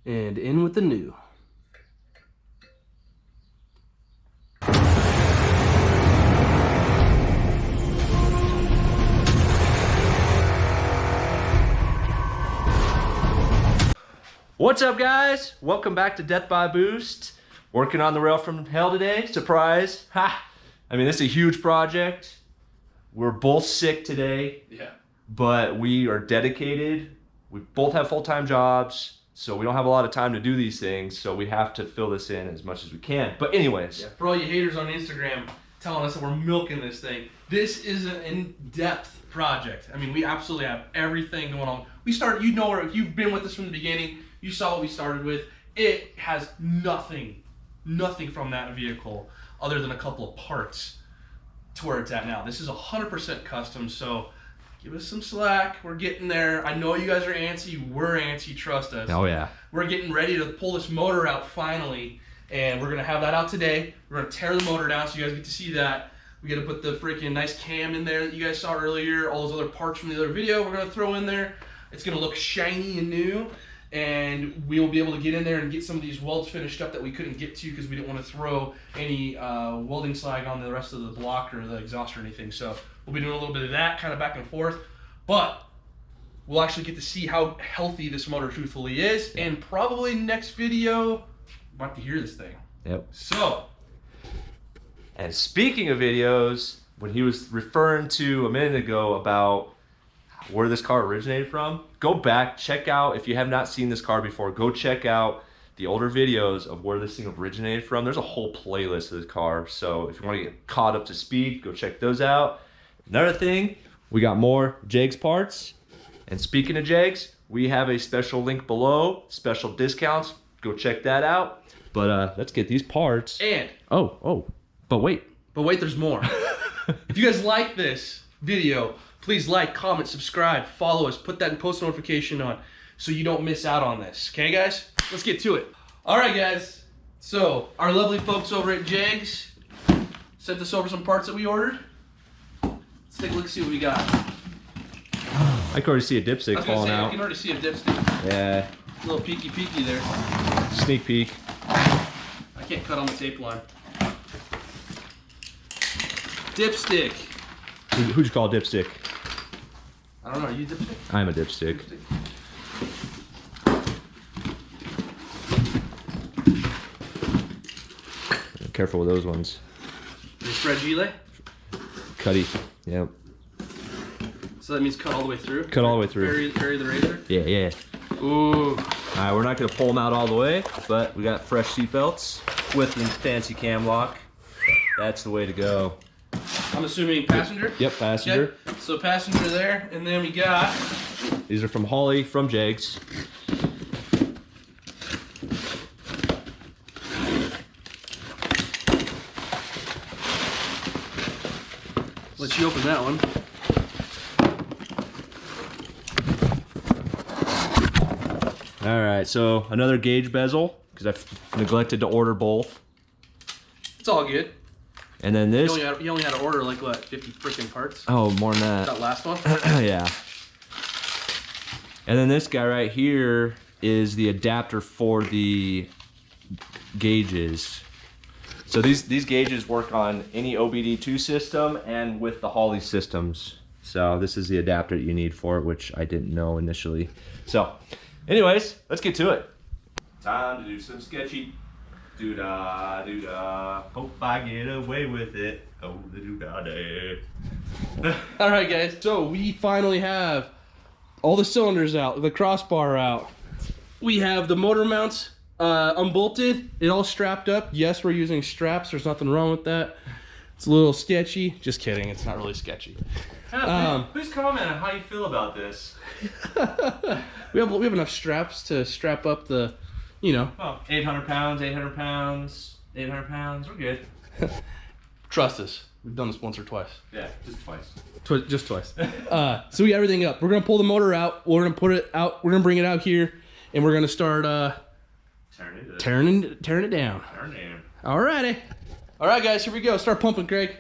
and in with the new. What's up, guys? Welcome back to Death by Boost. Working on the rail from hell today. Surprise. Ha! I mean, this is a huge project. We're both sick today. Yeah. But we are dedicated. We both have full-time jobs, so we don't have a lot of time to do these things, so we have to fill this in as much as we can. But anyways. Yeah, for all you haters on Instagram telling us that we're milking this thing, this is an in-depth project. I mean, we absolutely have everything going on. We started, you know, if you've been with us from the beginning, you saw what we started with. It has nothing from that vehicle other than a couple of parts to where it's at now. This is 100% custom, so give us some slack. We're getting there. I know you guys are antsy. We're antsy. Trust us. Oh, yeah. We're getting ready to pull this motor out finally, and we're going to have that out today. We're going to tear the motor down so you guys get to see that. We got to put the freaking nice cam in there that you guys saw earlier, all those other parts from the other video we're going to throw in there. It's going to look shiny and new, and we'll be able to get in there and get some of these welds finished up that we couldn't get to because we didn't want to throw any welding slag on the rest of the block or the exhaust or anything. So we'll be doing a little bit of that, kind of back and forth, but we'll actually get to see how healthy this motor truthfully is, and probably next video, about to hear this thing. Yep. So, and speaking of videos, when he was referring to a minute ago about where this car originated from, go back, check out, if you have not seen this car before, go check out the older videos of where this thing originated from. There's a whole playlist of this car, so if you want to get caught up to speed, go check those out. Another thing, we got more Jegs parts, and speaking of Jegs, we have a special link below, special discounts, go check that out. But let's get these parts. and, But wait, there's more. If you guys like this video, please like, comment, subscribe, follow us, put that post notification on so you don't miss out on this. Okay, guys? Let's get to it. All right, guys. So, our lovely folks over at Jegs sent us over some parts that we ordered. Let's take a look and see what we got. I can already see a dipstick falling I out. can already see a dipstick. Yeah, A little peeky there. sneak peek. I can't cut on the tape line. Dipstick. Who'd you call a dipstick? I don't know, are you a dipstick? I'm a dipstick. Careful with those ones. Is this fragile? Cutty. Yep. So that means cut all the way through? Cut all the way through. Bury the razor? Yeah. Ooh. Alright, we're not going to pull them out all the way, but we got fresh seatbelts with the fancy cam lock. That's the way to go. I'm assuming passenger? Yep, passenger. Okay. So passenger there, and then we got... These are from Holly from Jegs. Let you open that one. Alright, so another gauge bezel, because I've neglected to order both. It's all good. And then this... You only had to order like, what, 50 freaking parts? Oh, more than that. That last one? Yeah. And then this guy right here is the adapter for the gauges. So these gauges work on any OBD2 system and with the Holley systems. So this is the adapter that you need for it, which I didn't know initially. So anyways, let's get to it. Time to do some sketchy doo-dah, doo-dah. Hope I get away with it. Oh, the doo-dah day. All right, guys. So we finally have all the cylinders out, the crossbar out. We have the motor mounts unbolted, it all strapped up. Yes, we're using straps. There's nothing wrong with that. It's a little sketchy. Just kidding. It's not really sketchy. Please comment on how you feel about this. we have enough straps to strap up the, you know. Oh, 800 pounds, 800 pounds, 800 pounds. We're good. Trust us. We've done this once or twice. Yeah, just twice. Just twice. So we got everything up. We're gonna pull the motor out. We're gonna put it out. We're gonna bring it out here, and we're gonna start tearing it down. Alrighty. All right, guys. Here we go. Start pumping, Craig.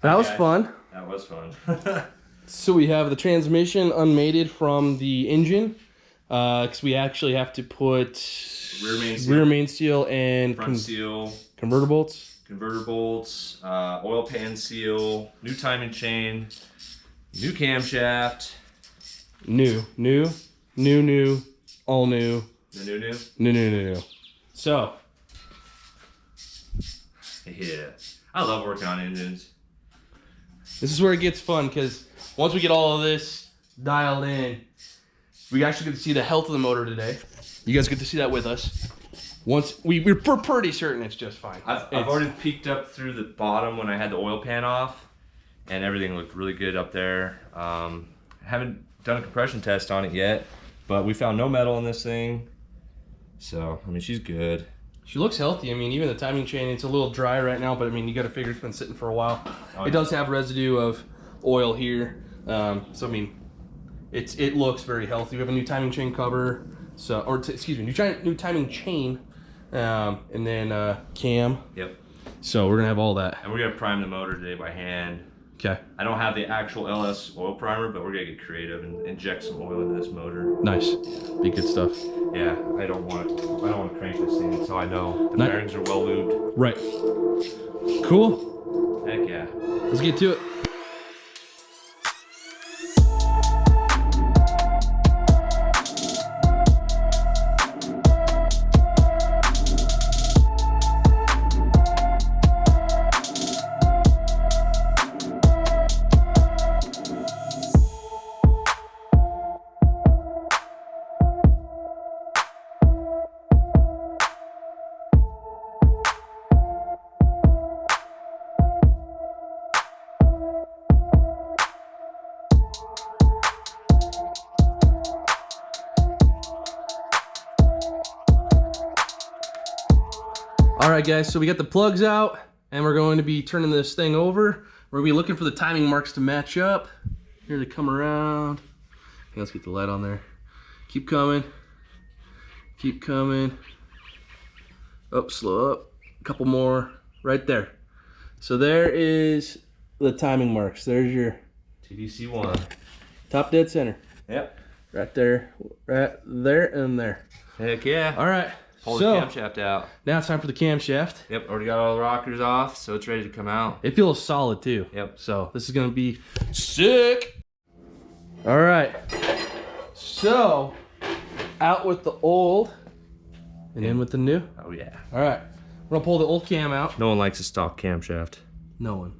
That was fun. That was fun. So we have the transmission unmated from the engine, because we actually have to put rear main seal and front seal, converter bolts, oil pan seal, new timing chain, new camshaft, new, all new, new. So yeah, I love working on engines. this is where it gets fun, because once we get all of this dialed in, we actually get to see the health of the motor today. You guys get to see that with us. Once we're pretty certain it's just fine. I've already peeked up through the bottom when I had the oil pan off, and everything looked really good up there. Haven't done a compression test on it yet, but we found no metal in this thing. So, I mean, she's good. She looks healthy. I mean, even the timing chain, it's a little dry right now, but I mean, you got to figure it's been sitting for a while. Oh, it does have residue of oil here. So, I mean, it looks very healthy. We have a new timing chain cover. So, excuse me, new timing chain, and then cam. Yep. So we're gonna have all that. And we're gonna prime the motor today by hand. Okay. I don't have the actual LS oil primer, but we're gonna get creative and inject some oil into this motor. Nice. Be good stuff. Yeah, I don't want to crank this thing so I know the bearings are well lubed. Right. Cool. Heck yeah. Let's get to it. All right, guys, so we got the plugs out, and we're going to be turning this thing over. We're gonna be looking for the timing marks to match up. Here they come around. Okay, let's get the light on there. Keep coming. Keep coming. Up, slow up. A couple more. Right there. So there is the timing marks. There's your TDC1. top dead center. Yep. Right there, and there. Heck yeah. All right. Pull the camshaft out. Now it's time for the camshaft. Yep, already got all the rockers off, so it's ready to come out. It feels solid too. Yep. So this is gonna be sick. All right. So out with the old and in with the new. Oh yeah. All right. We're gonna pull the old cam out. No one likes a stock camshaft. No one.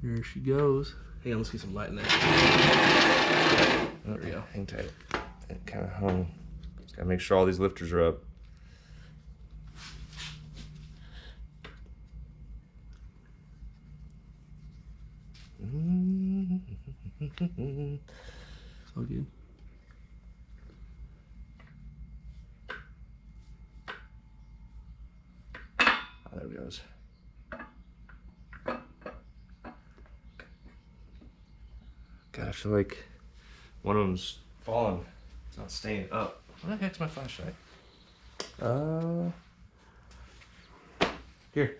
Here she goes. Hang on, let's get some light in there. There we go. Hang tight. It kind of hung. Just gotta make sure all these lifters are up. It's all good. Oh, there it goes. God, I feel like one of them's falling. It's not staying up. Where the heck's my flashlight? Here.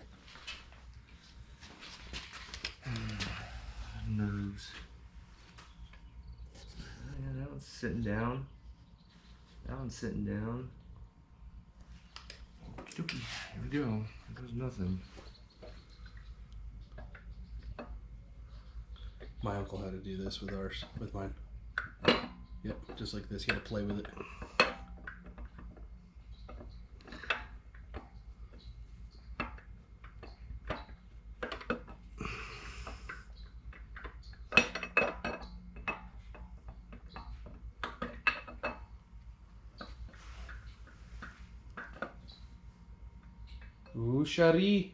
Nerves. Yeah, that one's sitting down. That one's sitting down. Okie dokie. Here we go. There goes nothing. My uncle had to do this with ours, with mine. Yep, just like this. You gotta play with it. Ooh, Shari.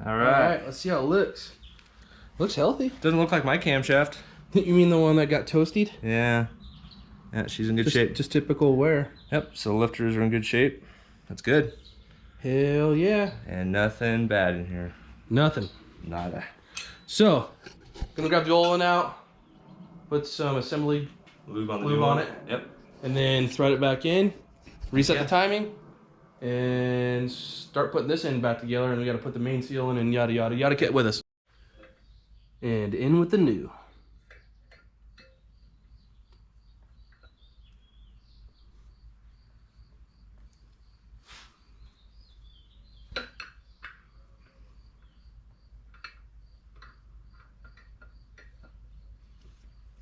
All right. Let's see how it looks. Looks healthy. Doesn't look like my camshaft. You mean the one that got toasted? Yeah. Yeah, she's in good shape. Just typical wear. Yep, so the lifters are in good shape. That's good. Hell yeah. And nothing bad in here. Nothing. Nada. So, gonna grab the old one out, put some assembly Lube on the lube on it. Yep. And then thread it back in, reset the timing, and start putting this end back together, and we got to put the main seal in and yada yada yada. Get with us. And in with the new.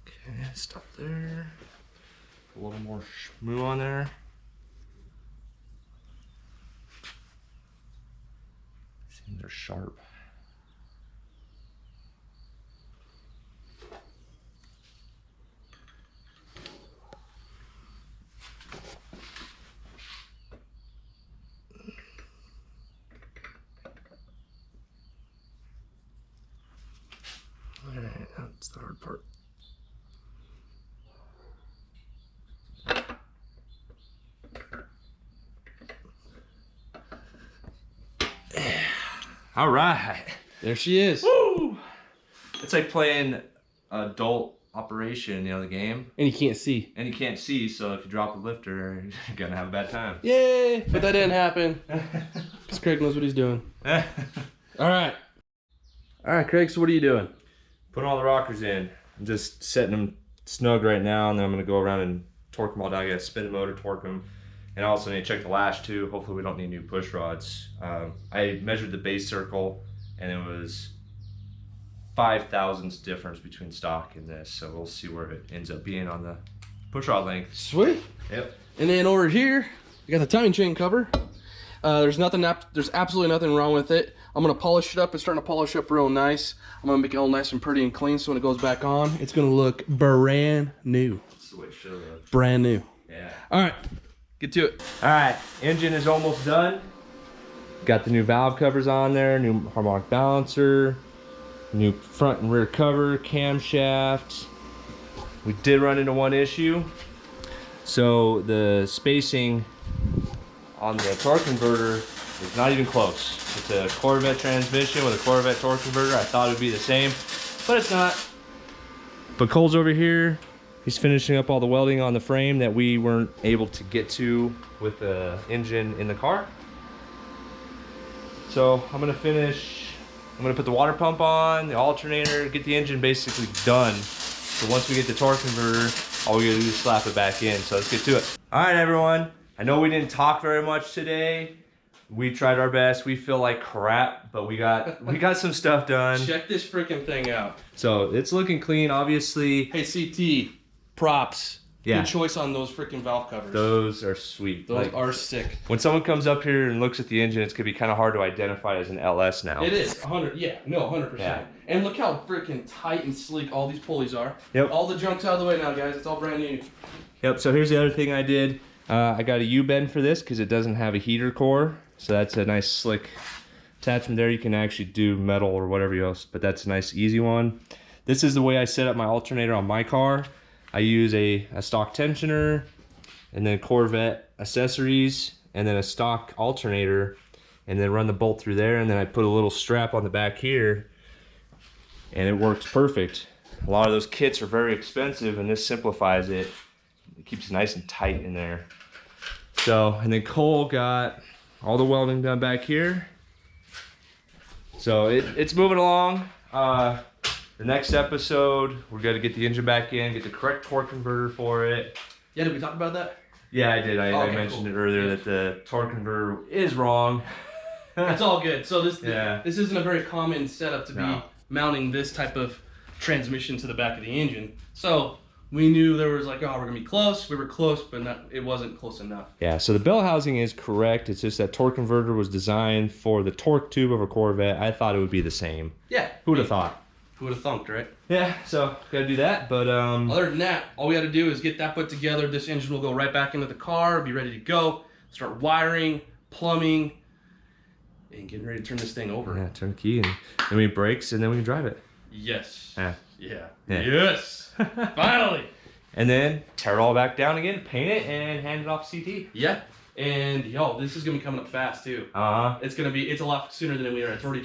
Okay, stop there. A little more schmoo on there. Seems they're sharp. All right, that's the hard part. All right. There she is. Woo! It's like playing adult operation, you know, the game. And you can't see. And you can't see, so if you drop the lifter, you're gonna have a bad time. Yay! But that didn't happen. Because Craig knows what he's doing. All right. All right, Craig, so what are you doing? Putting all the rockers in. I'm just setting them snug right now, and then I'm gonna go around and torque them all down. I gotta spin the motor, torque them. And I also need to check the lash too. Hopefully we don't need new push rods. I measured the base circle, and it was 5/1000ths difference between stock and this. So we'll see where it ends up being on the push rod length. Sweet. Yep. And then over here, we got the timing chain cover. There's absolutely nothing wrong with it. I'm gonna polish it up. It's starting to polish up real nice. I'm gonna make it all nice and pretty and clean, so when it goes back on, it's gonna look brand new. That's the way it should look. Brand new. Yeah. All right, get to it. All right, engine is almost done. Got the new valve covers on there, new harmonic balancer, new front and rear cover, camshaft. We did run into one issue. So the spacing on the torque converter is not even close. It's a Corvette transmission with a Corvette torque converter. I thought it would be the same, but it's not. But Cole's over here. He's finishing up all the welding on the frame that we weren't able to get to with the engine in the car. So I'm gonna put the water pump on, the alternator, get the engine basically done. So once we get the torque converter, all we gotta do is slap it back in. So let's get to it. All right, everyone. I know we didn't talk very much today. We tried our best. We feel like crap, but we got some stuff done. Check this freaking thing out. So it's looking clean, obviously. Hey, CT, props. Yeah. Good choice on those freaking valve covers. Those are sweet. Those are sick. When someone comes up here and looks at the engine, it's gonna be kind of hard to identify as an LS now. It is 100. Yeah, no, 100%. Yeah. And look how freaking tight and sleek all these pulleys are. Yep. All the junk's out of the way now, guys. It's all brand new. Yep. So here's the other thing I did. I got a U-bend for this because it doesn't have a heater core. So that's a nice slick attachment there. You can actually do metal or whatever else, but that's a nice easy one. This is the way I set up my alternator on my car. I use a stock tensioner and then Corvette accessories and then a stock alternator and then run the bolt through there, and then I put a little strap on the back here and it works perfect. A lot of those kits are very expensive and this simplifies it. It keeps it nice and tight in there. So, and then Cole got all the welding done back here. So it's moving along. The next episode, we're gonna get the engine back in, get the correct torque converter for it. Yeah, did we talk about that? Yeah, I did. I Okay, mentioned cool. it earlier that the torque converter is wrong. It's all good. So this isn't a very common setup to be No. mounting this type of transmission to the back of the engine. So we knew there was like, oh, we're gonna be close. We were close, but it wasn't close enough. Yeah, so the bell housing is correct. It's just that torque converter was designed for the torque tube of a Corvette. I thought it would be the same. Yeah. Who would have thought? Who would have thunked, right? Yeah, so gotta do that, but Other than that, all we got to do is get that put together. This engine will go right back into the car, be ready to go, start wiring, plumbing, and getting ready to turn this thing over. yeah, turn the key and then we brakes and then we can drive it. Yes. Yeah. Yeah. Yeah. Yes. Finally. And then tear it all back down again, paint it, and hand it off to CT. Yeah. And yo, this is gonna be coming up fast too. It's a lot sooner than we are. It's already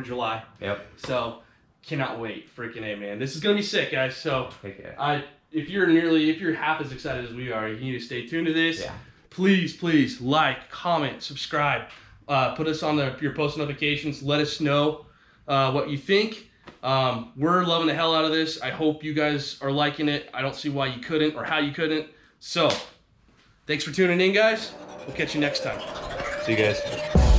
July. Yep. So cannot wait. Freaking A, man. This is gonna be sick, guys. So Heck yeah. if you're half as excited as we are, you need to stay tuned to this. Yeah. please like, comment, subscribe. Put us on your post notifications. Let us know what you think. We're loving the hell out of this. I hope you guys are liking it. I don't see why you couldn't or how you couldn't. So, thanks for tuning in, guys. We'll catch you next time. See you guys.